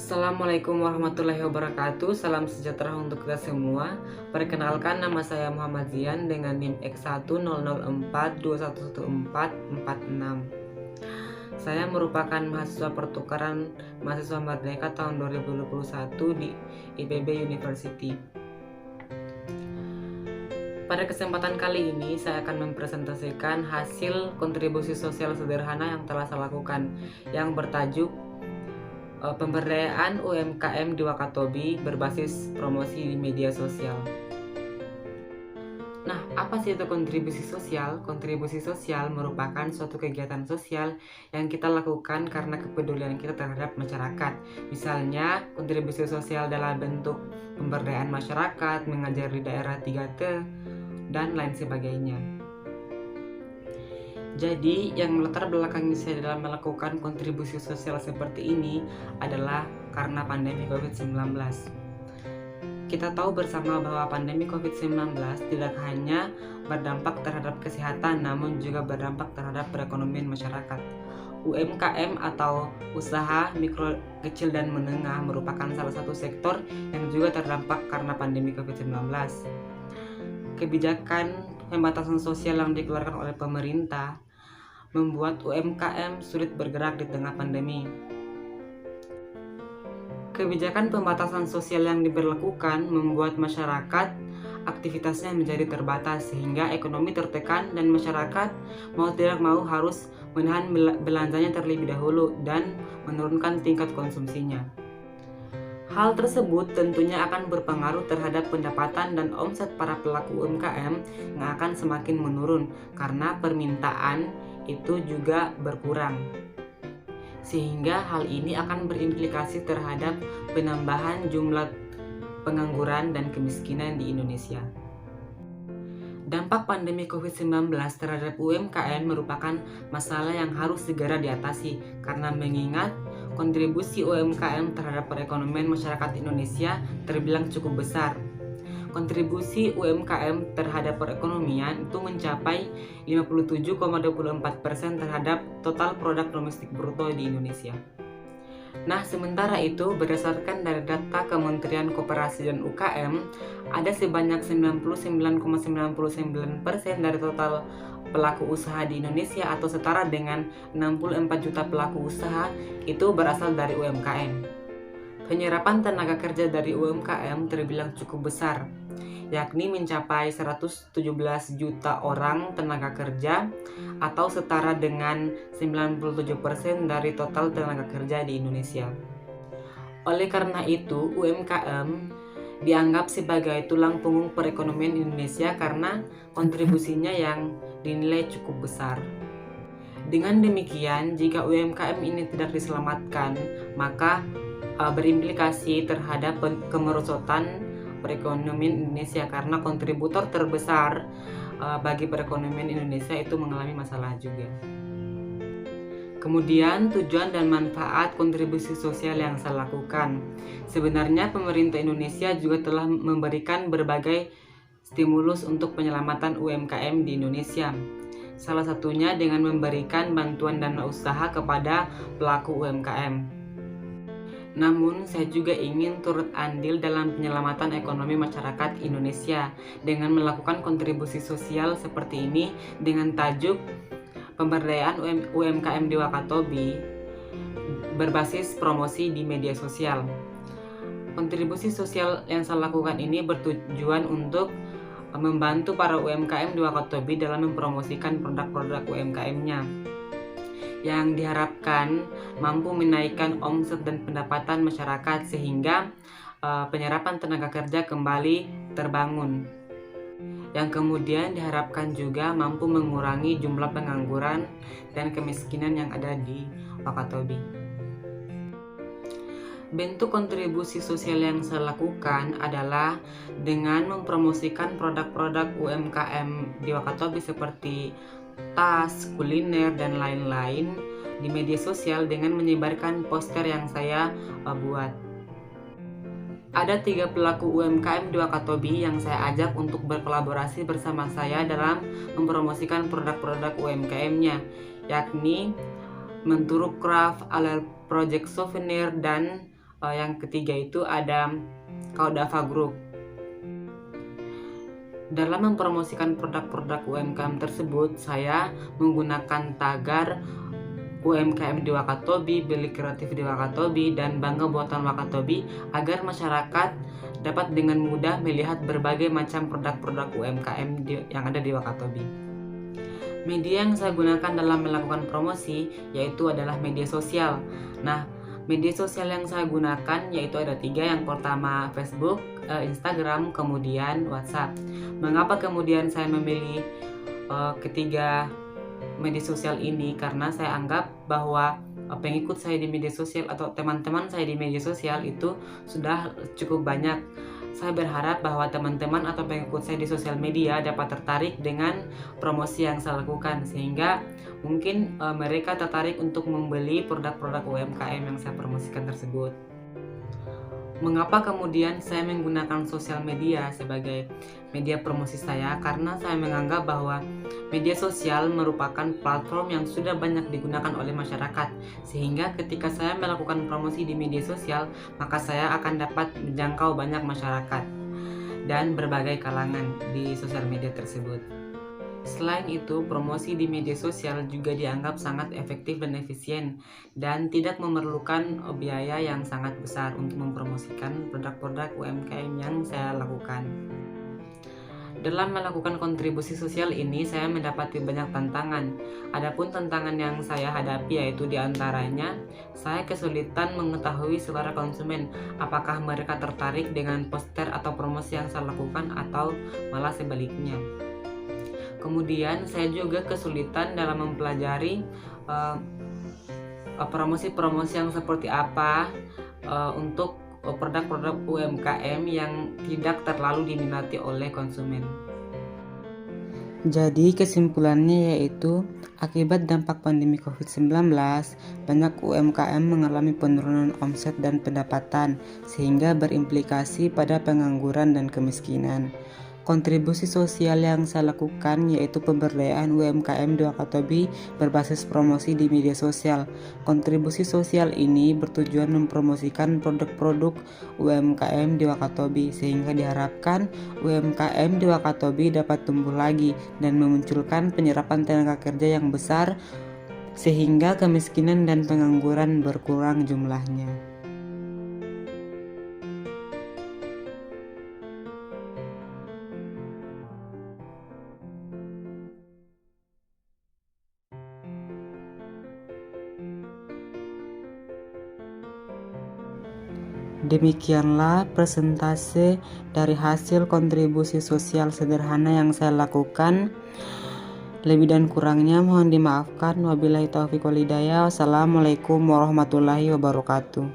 Assalamualaikum warahmatullahi wabarakatuh. Salam sejahtera untuk kita semua. Perkenalkan, nama saya Muhammad Zian dengan NIM X10042114446. Saya merupakan mahasiswa pertukaran mahasiswa Merdeka tahun 2021 di IPB University. Pada kesempatan kali ini saya akan mempresentasikan hasil kontribusi sosial sederhana yang telah saya lakukan, yang bertajuk Pemberdayaan UMKM di Wakatobi berbasis promosi di media sosial. Nah, apa sih itu kontribusi sosial? Kontribusi sosial merupakan suatu kegiatan sosial yang kita lakukan karena kepedulian kita terhadap masyarakat. Misalnya, kontribusi sosial dalam bentuk pemberdayaan masyarakat, mengajar di daerah 3T, dan lain sebagainya. Jadi, yang melatar belakangi saya dalam melakukan kontribusi sosial seperti ini adalah karena pandemi COVID-19. Kita tahu bersama bahwa pandemi COVID-19 tidak hanya berdampak terhadap kesehatan, namun juga berdampak terhadap perekonomian masyarakat. UMKM atau usaha mikro, kecil, dan menengah merupakan salah satu sektor yang juga terdampak karena pandemi COVID-19. Kebijakan pembatasan sosial yang dikeluarkan oleh pemerintah membuat UMKM sulit bergerak di tengah pandemi. Kebijakan pembatasan sosial yang diberlakukan membuat masyarakat aktivitasnya menjadi terbatas sehingga ekonomi tertekan dan masyarakat mau tidak mau harus menahan belanjanya terlebih dahulu dan menurunkan tingkat konsumsinya. Hal tersebut tentunya akan berpengaruh terhadap pendapatan dan omset para pelaku UMKM yang akan semakin menurun karena permintaan itu juga berkurang. Sehingga hal ini akan berimplikasi terhadap penambahan jumlah pengangguran dan kemiskinan di Indonesia. Dampak pandemi COVID-19 terhadap UMKM merupakan masalah yang harus segera diatasi karena mengingat kontribusi UMKM terhadap perekonomian masyarakat Indonesia terbilang cukup besar. Kontribusi UMKM terhadap perekonomian itu mencapai 57,24% terhadap total produk domestik bruto di Indonesia. Nah, sementara itu, berdasarkan dari data Kementerian Koperasi dan UKM, ada sebanyak 99,99% dari total pelaku usaha di Indonesia atau setara dengan 64 juta pelaku usaha itu berasal dari UMKM. Penyerapan tenaga kerja dari UMKM terbilang cukup besar, yakni mencapai 117 juta orang tenaga kerja atau setara dengan 97% dari total tenaga kerja di Indonesia. Oleh karena itu, UMKM dianggap sebagai tulang punggung perekonomian Indonesia karena kontribusinya yang dinilai cukup besar. Dengan demikian, jika UMKM ini tidak diselamatkan, maka berimplikasi terhadap kemerosotan perekonomian Indonesia karena kontributor terbesar bagi perekonomian Indonesia itu mengalami masalah juga. Kemudian tujuan dan manfaat kontribusi sosial yang saya lakukan. Sebenarnya pemerintah Indonesia juga telah memberikan berbagai stimulus untuk penyelamatan UMKM di Indonesia. Salah satunya dengan memberikan bantuan dana usaha kepada pelaku UMKM. Namun, saya juga ingin turut andil dalam penyelamatan ekonomi masyarakat Indonesia dengan melakukan kontribusi sosial seperti ini dengan tajuk Pemberdayaan UMKM di Wakatobi berbasis promosi di media sosial. Kontribusi sosial yang saya lakukan ini bertujuan untuk membantu para UMKM di Wakatobi dalam mempromosikan produk-produk UMKM-nya, yang diharapkan mampu menaikkan omset dan pendapatan masyarakat sehingga penyerapan tenaga kerja kembali terbangun, yang kemudian diharapkan juga mampu mengurangi jumlah pengangguran dan kemiskinan yang ada di Wakatobi. Bentuk kontribusi sosial yang saya lakukan adalah dengan mempromosikan produk-produk UMKM di Wakatobi seperti tas, kuliner, dan lain-lain di media sosial dengan menyebarkan poster yang saya buat. Ada 3 pelaku UMKM di Wakatobi yang saya ajak untuk berkolaborasi bersama saya dalam mempromosikan produk-produk UMKM-nya, yakni Menturu Craft, Alel Project Souvenir, dan Yang ketiga itu ada Kaudava Group. Dalam mempromosikan produk-produk UMKM tersebut, saya menggunakan tagar UMKM di Wakatobi, Beli Kreatif di Wakatobi, dan Bangga Buatan Wakatobi agar masyarakat dapat dengan mudah melihat berbagai macam produk-produk UMKM yang ada di Wakatobi. Media yang saya gunakan dalam melakukan promosi yaitu adalah media sosial. Nah, media sosial yang saya gunakan yaitu ada 3. Yang pertama Facebook, Instagram, kemudian WhatsApp. Mengapa kemudian saya memilih ketiga media sosial ini? Karena saya anggap bahwa pengikut saya di media sosial atau teman-teman saya di media sosial itu sudah cukup banyak. Saya berharap bahwa teman-teman atau pengikut saya di sosial media dapat tertarik dengan promosi yang saya lakukan, sehingga mungkin mereka tertarik untuk membeli produk-produk UMKM yang saya promosikan tersebut. Mengapa kemudian saya menggunakan sosial media sebagai media promosi saya? Karena saya menganggap bahwa media sosial merupakan platform yang sudah banyak digunakan oleh masyarakat, sehingga ketika saya melakukan promosi di media sosial, maka saya akan dapat menjangkau banyak masyarakat dan berbagai kalangan di sosial media tersebut. Selain itu, promosi di media sosial juga dianggap sangat efektif dan efisien dan tidak memerlukan biaya yang sangat besar untuk mempromosikan produk-produk UMKM yang saya lakukan. Dalam melakukan kontribusi sosial ini, saya mendapati banyak tantangan. Adapun tantangan yang saya hadapi yaitu diantaranya, saya kesulitan mengetahui selera konsumen, apakah mereka tertarik dengan poster atau promosi yang saya lakukan atau malah sebaliknya. Kemudian saya juga kesulitan dalam mempelajari promosi-promosi yang seperti apa untuk produk-produk UMKM yang tidak terlalu diminati oleh konsumen. Jadi kesimpulannya yaitu akibat dampak pandemi COVID-19, banyak UMKM mengalami penurunan omset dan pendapatan sehingga berimplikasi pada pengangguran dan kemiskinan. Kontribusi sosial yang saya lakukan yaitu pemberdayaan UMKM di Wakatobi berbasis promosi di media sosial. Kontribusi sosial ini bertujuan mempromosikan produk-produk UMKM di Wakatobi sehingga diharapkan UMKM di Wakatobi dapat tumbuh lagi dan memunculkan penyerapan tenaga kerja yang besar sehingga kemiskinan dan pengangguran berkurang jumlahnya. Demikianlah presentase dari hasil kontribusi sosial sederhana yang saya lakukan. Lebih dan kurangnya mohon dimaafkan. Wabillahi taufiq wal hidayah. Wassalamualaikum warahmatullahi wabarakatuh.